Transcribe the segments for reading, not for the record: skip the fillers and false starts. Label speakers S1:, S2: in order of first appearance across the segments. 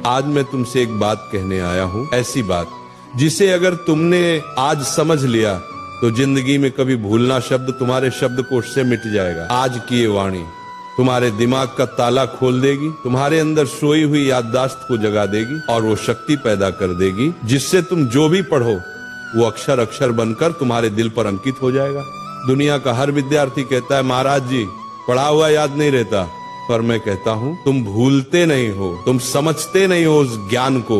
S1: आज मैं तुमसे एक बात कहने आया हूँ, ऐसी बात जिसे अगर तुमने आज समझ लिया तो जिंदगी में कभी भूलना शब्द तुम्हारे शब्दकोश से मिट जाएगा। आज की ये वाणी तुम्हारे दिमाग का ताला खोल देगी, तुम्हारे अंदर सोई हुई याददाश्त को जगा देगी और वो शक्ति पैदा कर देगी जिससे तुम जो भी पढ़ो वो अक्षर अक्षर बनकर तुम्हारे दिल पर अंकित हो जाएगा। दुनिया का हर विद्यार्थी कहता है महाराज जी पढ़ा हुआ याद नहीं रहता, पर मैं कहता हूँ तुम भूलते नहीं हो, तुम समझते नहीं हो उस ज्ञान को।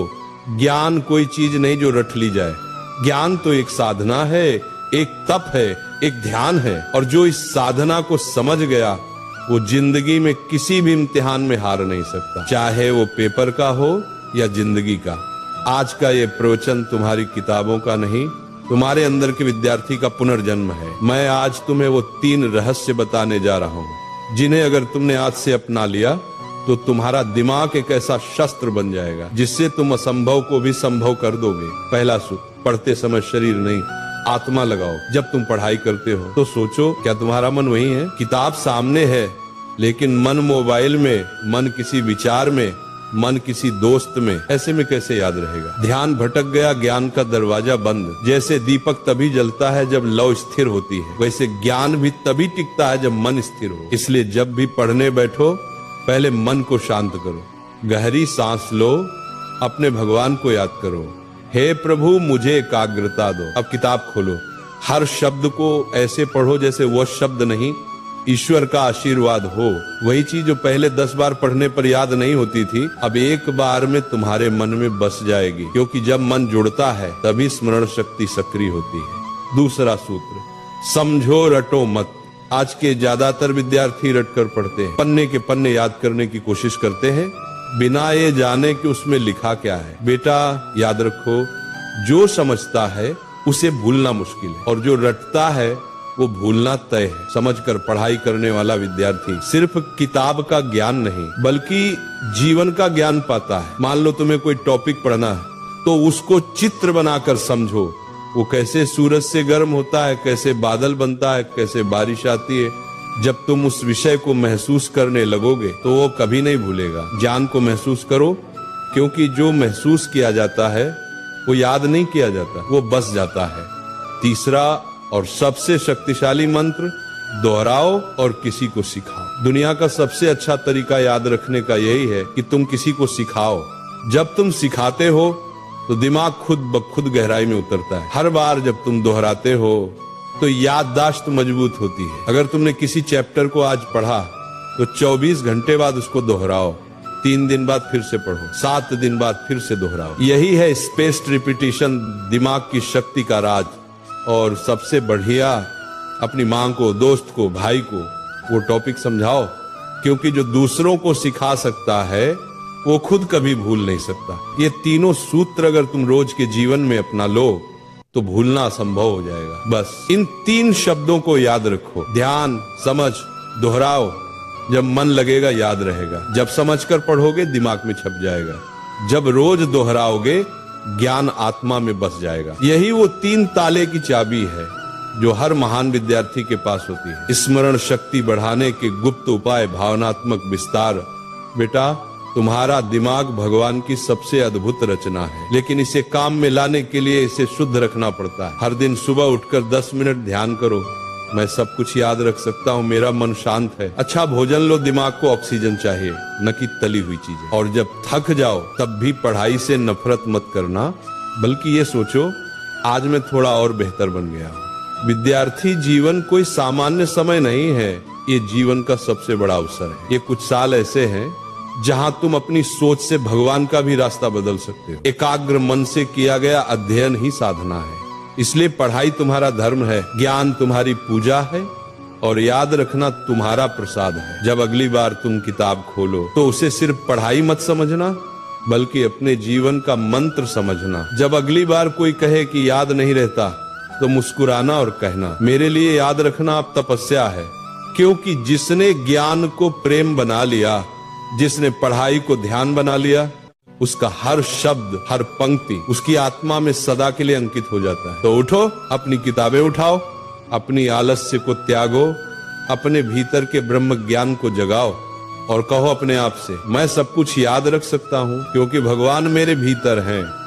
S1: ज्ञान कोई चीज नहीं जो रट ली जाए, ज्ञान तो एक साधना है, एक तप है, एक ध्यान है, और जो इस साधना को समझ गया वो जिंदगी में किसी भी इम्तिहान में हार नहीं सकता, चाहे वो पेपर का हो या जिंदगी का। आज का ये प्रवचन तुम्हारी किताबों का नहीं, तुम्हारे अंदर के विद्यार्थी का पुनर्जन्म है। मैं आज तुम्हें वो 3 रहस्य बताने जा रहा हूँ जिन्हें अगर तुमने आज से अपना लिया तो तुम्हारा दिमाग एक ऐसा शस्त्र बन जाएगा जिससे तुम असंभव को भी संभव कर दोगे। पहला सूत्र, पढ़ते समय शरीर नहीं आत्मा लगाओ। जब तुम पढ़ाई करते हो तो सोचो क्या तुम्हारा मन वही है? किताब सामने है लेकिन मन मोबाइल में, मन किसी विचार में, मन किसी दोस्त में, ऐसे में कैसे याद रहेगा? ध्यान भटक गया, ज्ञान का दरवाजा बंद। जैसे दीपक तभी जलता है जब लौ स्थिर होती है, वैसे ज्ञान भी तभी टिकता है जब मन स्थिर हो। इसलिए जब भी पढ़ने बैठो पहले मन को शांत करो, गहरी सांस लो, अपने भगवान को याद करो, हे प्रभु मुझे एकाग्रता दो। अब किताब खोलो, हर शब्द को ऐसे पढ़ो जैसे वह शब्द नहीं ईश्वर का आशीर्वाद हो। वही चीज जो पहले 10 बार पढ़ने पर याद नहीं होती थी अब एक बार में तुम्हारे मन में बस जाएगी, क्योंकि जब मन जुड़ता है तभी स्मरण शक्ति सक्रिय होती है। दूसरा सूत्र, समझो रटो मत। आज के ज्यादातर विद्यार्थी रटकर पढ़ते हैं, पन्ने के पन्ने याद करने की कोशिश करते हैं बिना ये जाने कि उसमें लिखा क्या है। बेटा याद रखो, जो समझता है उसे भूलना मुश्किल है और जो रटता है वो भूलना तय है। समझकर पढ़ाई करने वाला विद्यार्थी सिर्फ किताब का ज्ञान नहीं बल्कि जीवन का ज्ञान पाता है। मान लो तुम्हें कोई टॉपिक पढ़ना है तो उसको चित्र बनाकर समझो, वो कैसे सूरज से गर्म होता है, कैसे बादल बनता है, कैसे बारिश आती है। जब तुम उस विषय को महसूस करने लगोगे तो वो कभी नहीं भूलेगा। ज्ञान को महसूस करो, क्योंकि जो महसूस किया जाता है वो याद नहीं किया जाता, वो बस जाता है। तीसरा और सबसे शक्तिशाली मंत्र, दोहराओ और किसी को सिखाओ। दुनिया का सबसे अच्छा तरीका याद रखने का यही है कि तुम किसी को सिखाओ। जब तुम सिखाते हो तो दिमाग खुद ब खुद गहराई में उतरता है। हर बार जब तुम दोहराते हो तो याददाश्त मजबूत होती है। अगर तुमने किसी चैप्टर को आज पढ़ा तो 24 घंटे बाद उसको दोहराओ, 3 दिन बाद फिर से पढ़ो, 7 दिन बाद फिर से दोहराओ। यही है स्पेस्ड रिपीटिशन, दिमाग की शक्ति का राज। और सबसे बढ़िया, अपनी माँ को, दोस्त को, भाई को वो टॉपिक समझाओ, क्योंकि जो दूसरों को सिखा सकता है वो खुद कभी भूल नहीं सकता। ये तीनों सूत्र अगर तुम रोज के जीवन में अपना लो तो भूलना असंभव हो जाएगा। बस इन 3 शब्दों को याद रखो, ध्यान, समझ, दोहराओ। जब मन लगेगा याद रहेगा, जब समझकर पढ़ोगे दिमाग में छप जाएगा, जब रोज दोहराओगे ज्ञान आत्मा में बस जाएगा। यही वो 3 ताले की चाबी है जो हर महान विद्यार्थी के पास होती है। स्मरण शक्ति बढ़ाने के गुप्त उपाय, भावनात्मक विस्तार। बेटा तुम्हारा दिमाग भगवान की सबसे अद्भुत रचना है, लेकिन इसे काम में लाने के लिए इसे शुद्ध रखना पड़ता है। हर दिन सुबह उठकर 10 मिनट ध्यान करो, मैं सब कुछ याद रख सकता हूँ, मेरा मन शांत है। अच्छा भोजन लो, दिमाग को ऑक्सीजन चाहिए, न कि तली हुई चीजें। और जब थक जाओ तब भी पढ़ाई से नफरत मत करना, बल्कि ये सोचो आज मैं थोड़ा और बेहतर बन गया हूँ। विद्यार्थी जीवन कोई सामान्य समय नहीं है, ये जीवन का सबसे बड़ा अवसर है। ये कुछ साल ऐसे हैं जहां तुम अपनी सोच से भगवान का भी रास्ता बदल सकते हो। एकाग्र मन से किया गया अध्ययन ही साधना है। इसलिए पढ़ाई तुम्हारा धर्म है, ज्ञान तुम्हारी पूजा है और याद रखना तुम्हारा प्रसाद है। जब अगली बार तुम किताब खोलो तो उसे सिर्फ पढ़ाई मत समझना, बल्कि अपने जीवन का मंत्र समझना। जब अगली बार कोई कहे कि याद नहीं रहता तो मुस्कुराना और कहना, मेरे लिए याद रखना अब तपस्या है। क्योंकि जिसने ज्ञान को प्रेम बना लिया, जिसने पढ़ाई को ध्यान बना लिया, उसका हर शब्द, हर पंक्ति उसकी आत्मा में सदा के लिए अंकित हो जाता है। तो उठो, अपनी किताबें उठाओ, अपनी आलस्य को त्यागो, अपने भीतर के ब्रह्म ज्ञान को जगाओ और कहो अपने आप से, मैं सब कुछ याद रख सकता हूँ क्योंकि भगवान मेरे भीतर हैं।